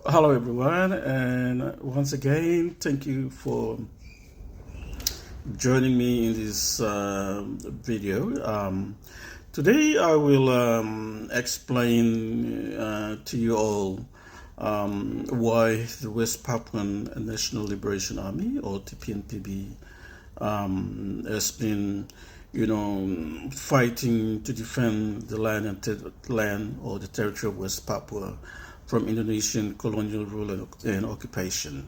Hello, everyone, and once again, thank you for joining me in this video. Today, I will explain to you all why the West Papuan National Liberation Army, or TPNPB, has been, fighting to defend the land or the territory of West Papua from Indonesian colonial rule and occupation.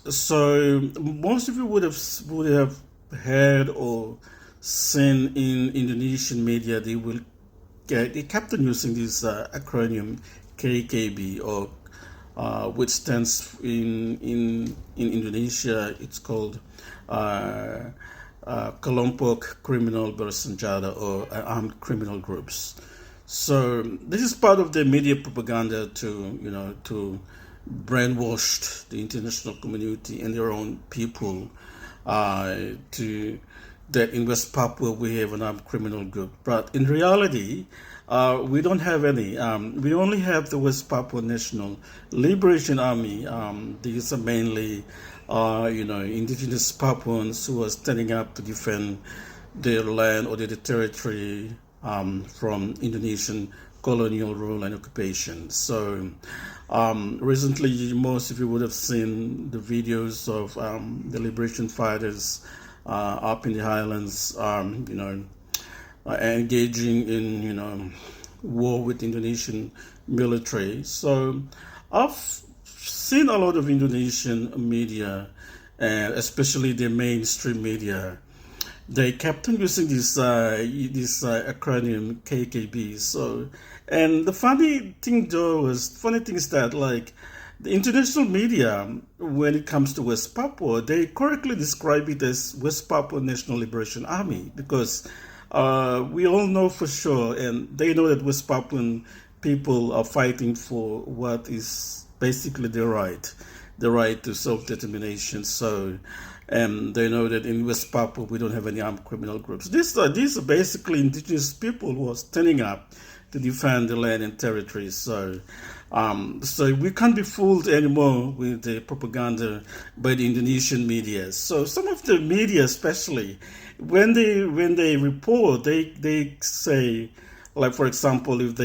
So most of you would have heard or seen in Indonesian media. They kept on using this acronym KKB, or which stands in Indonesia. It's called Kelompok Kriminal Bersenjata, or armed criminal groups. So this is part of the media propaganda to brainwash the international community and their own people to that in West Papua we have an armed criminal group. But in reality, we don't have any. We only have the West Papua National Liberation Army. These are mainly, indigenous Papuans who are standing up to defend their land or their territory from Indonesian colonial rule and occupation. So recently, most of you would have seen the videos of the liberation fighters up in the highlands, engaging in, war with Indonesian military. So I've seen a lot of Indonesian media, and especially the mainstream media. They kept on using this acronym KKB. So, and the funny thing is that, like, the international media, when it comes to West Papua, they correctly describe it as West Papua National Liberation Army, because we all know for sure, and they know that West Papuan people are fighting for what is basically the right to self-determination. So, and they know that in West Papua we don't have any armed criminal groups. These are basically indigenous people who are standing up to defend the land and territories. So, so we can't be fooled anymore with the propaganda by the Indonesian media. So some of the media, especially when they report, they say, like, for example, if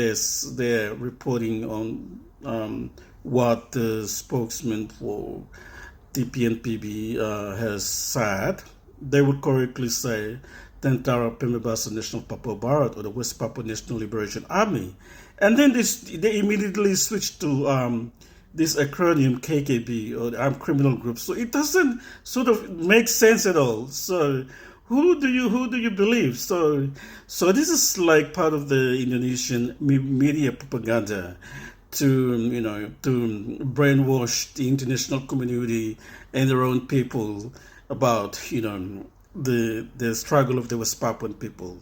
they're reporting on what the spokesman for TPNPB has said, they would correctly say Tentara Pembebasan Nasional Papua Barat, or the West Papua National Liberation Army. And then they immediately switch to this acronym KKB, or the Armed Criminal Group. So it doesn't sort of make sense at all. So who do you believe? So this is like part of the Indonesian media propaganda to brainwash the international community and their own people about the struggle of the West Papuan people.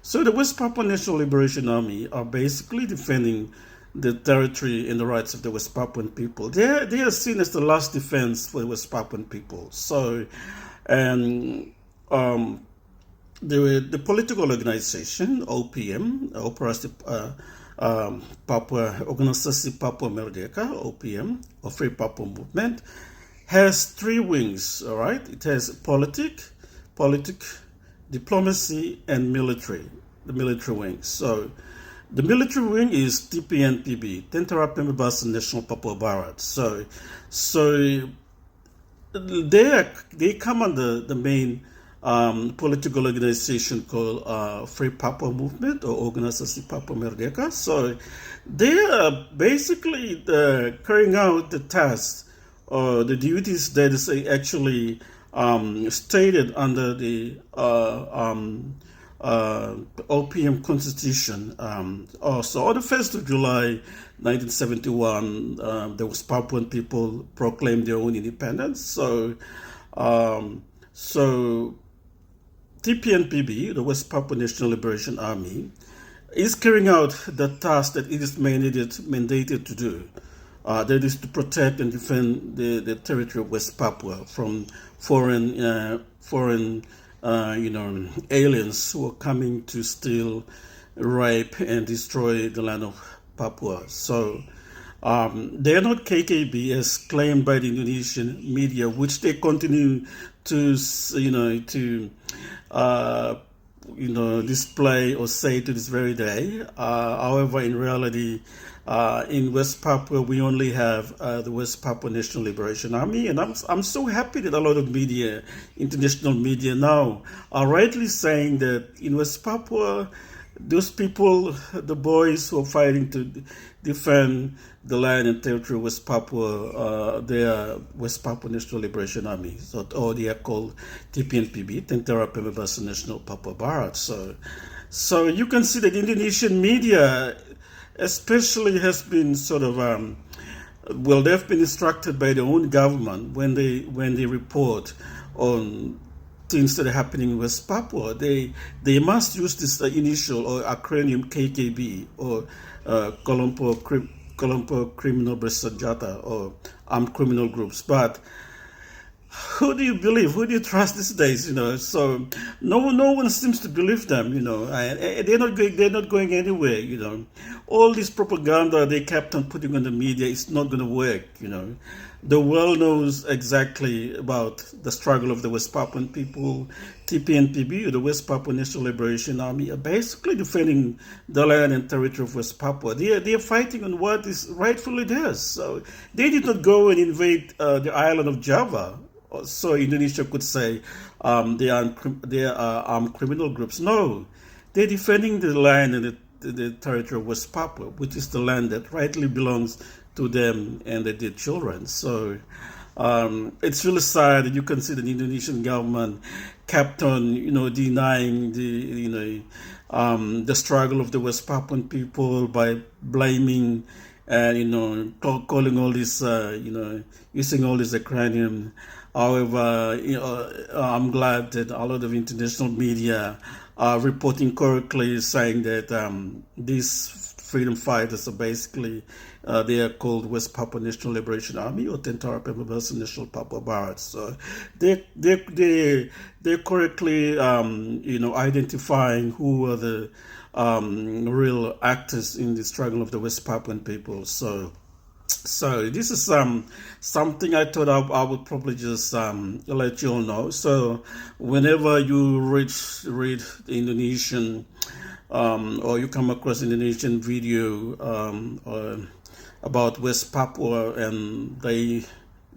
So the West Papua National Liberation Army are basically defending the territory and the rights of the West Papuan people. They are seen as the last defense for the West Papuan people. So, and the political organization OPM, Operasi Papua Organisasi Papua Merdeka, OPM, or Free Papua Movement, has three wings. All right, it has politic, diplomacy, and military. The military wing. So the military wing is TPNPB, Tentara Pembebasan Nasional Papua Barat. So they come under the main political organization called Free Papua Movement, or Organisasi Papua Merdeka. So they are basically carrying out the tasks or the duties that is actually stated under the OPM Constitution. So on the 1st of July 1971, the West Papuan people proclaimed their own independence. So TPNPB, the West Papua National Liberation Army, is carrying out the task that it is mandated to do. That is to protect and defend the territory of West Papua from foreign aliens who are coming to steal, rape, and destroy the land of Papua. So They're not KKB as claimed by the Indonesian media, which they continue to, uh, display or say to this very day. However, in reality, in West Papua, we only have the West Papua National Liberation Army, and I'm so happy that a lot of media, international media now, are rightly saying that in West Papua, those people, the boys who are fighting to defend the land and territory of West Papua, they are West Papua National Liberation Army, or they are called TPNPB, Tentara Pembebasan Nasional Papua Barat. So you can see that Indonesian media, especially, has been sort of they've been instructed by their own government when they report on things that are happening in West Papua. They must use this initial or acronym KKB, or Kelompok Criminal Bersenjata, or armed criminal groups. But who do you believe? Who do you trust these days? So no one seems to believe them. And they're not going anywhere. All this propaganda they kept on putting on the media is not going to work. The world knows exactly about the struggle of the West Papuan people. TPNPB, the West Papua National Liberation Army, are basically defending the land and territory of West Papua. They are fighting on what is rightfully theirs. So they did not go and invade the island of Java, so Indonesia could say they are armed criminal groups. No, they're defending the land and the territory of West Papua, which is the land that rightly belongs to them and their children. So it's really sad that you can see the Indonesian government kept on, denying the struggle of the West Papuan people by blaming and calling all this, using all this acronym. However, I'm glad that a lot of international media are reporting correctly, saying that these freedom fighters are basically they are called West Papua National Liberation Army, or Tentara Pembebasan Nasional Papua Barat. So they're correctly identifying who are the real actors in the struggle of the West Papuan people. So this is something I thought I would probably just let you all know. So whenever you read the Indonesian or you come across Indonesian video about West Papua and they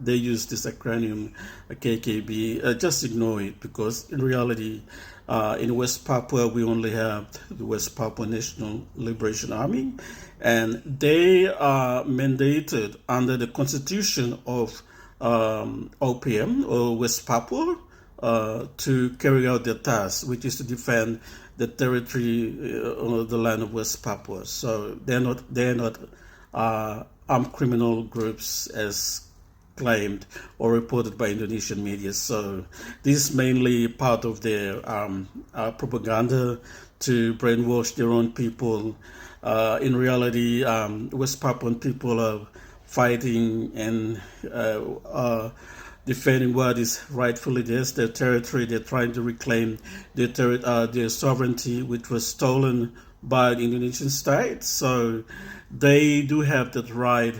use this acronym KKB, just ignore it, because in reality in West Papua we only have the West Papua National Liberation Army, and they are mandated under the constitution of OPM, or West Papua, to carry out their task, which is to defend the territory or the land of West Papua. So they're not armed criminal groups as claimed or reported by Indonesian media. So this is mainly part of their propaganda to brainwash their own people. In reality, West Papuan people are fighting and defending what is rightfully theirs, their territory. They're trying to reclaim their sovereignty, which was stolen by the Indonesian state. So they do have that right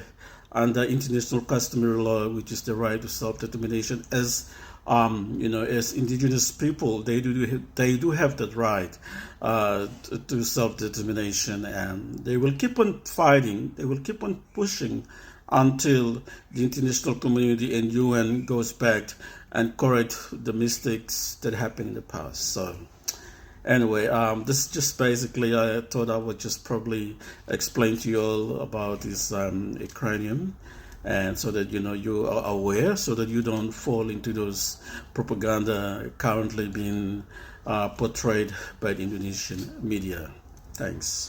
under international customary law, which is the right to self-determination. As as indigenous people, they do have that right to self-determination, and they will keep on fighting. They will keep on pushing until the international community and UN goes back and correct the mistakes that happened in the past. So anyway, this is just basically, I thought I would just probably explain to you all about this acronym, and so that you are aware, so that you don't fall into those propaganda currently being portrayed by the Indonesian media. Thanks.